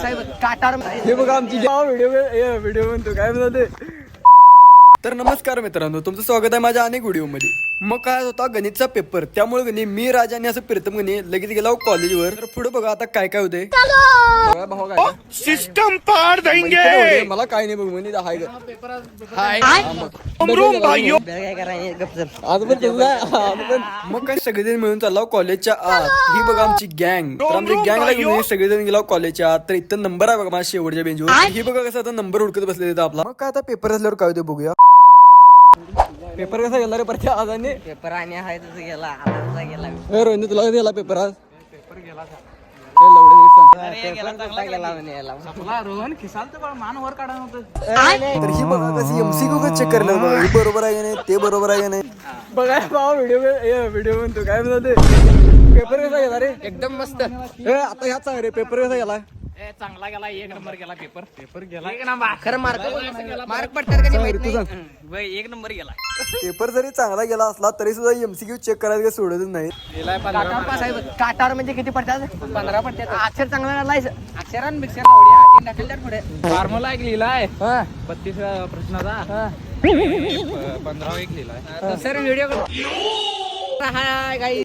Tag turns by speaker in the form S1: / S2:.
S1: हे बघा आमची व्हिडिओ म्हणतो काय म्हणते. तर नमस्कार मित्रांनो, तुमचं स्वागत आहे माझ्या अनेक व्हिडिओमध्ये. मग काय होता गणितचा पेपर, त्यामुळे गणी मी राजा आणि असं प्रीतम गणी लगेच गेला कॉलेजवर. तर पुढे बघा आता काय काय होते. सिस्टम पार देंगे. मला काय नाही बघ म्हणे मग काय सगळेजण मिळून चालला कॉलेजच्या आत. ही बघा आमची गँग. तर आमची गँगला घेऊन सगळेजण गेला कॉलेजच्या आत. तर इथं नंबर आहे बघा माझ्या शेवटच्या बेंचवर. ही बघा कसं आता नंबर हुडकत बसले आपला. मग काय आता पेपर असल्यावर काय होते बघूया. पेपर कसा गेला रे परच्या आजाने.
S2: पेपर आणि आहे तसं गेला आता गेला.
S1: रोहिणी तुला कधी गेला पेपर आज. पेपर गेला
S2: रोहन खिसाल तर मान वर काढा नव्हतं.
S1: तर ही बघा कशी एमसीक्यू चेक करणार बघा. हे बरोबर आहे का नाही, ते बरोबर आहे का नाही बघा. भाऊ व्हिडिओ म्हणतो काय म्हणतो. पेपर कसा गेला रे.
S2: एकदम मस्त.
S1: आता ह्याच सांग रे पेपर कसा गेला.
S2: चांगला गेला. एक नंबर गेला. पेपर गेला एक नंबर. खरं मार्क पडतात का नाही. एक नंबर गेला.
S1: पेपर जरी चांगला गेला असला तरी सुद्धा एमसीक्यू चेक करायचं काही सोडतच नाही.
S2: काटावर म्हणजे किती पडतात. 15 पडतात. अक्षर चांगला लागलाय. अक्षरान बिक्षर पुढे फॉर्म्युला एक लिहिलाय 32 प्रश्नाचा. 15 एक लिहिलाय. सर व्हिडिओ हाय गाई.